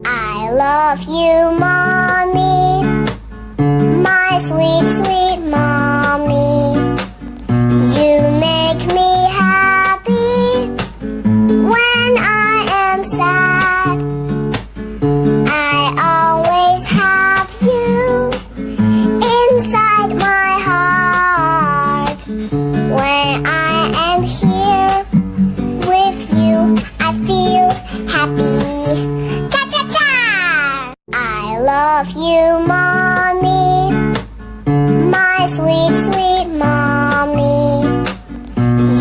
I love you, Mommy, my sweet, sweet Mommy. You make me happy when I am sad. I always have you inside my heart. When I am here with you, I feel happy. Cha-cha-cha! I love you, Mommy, my sweet, sweet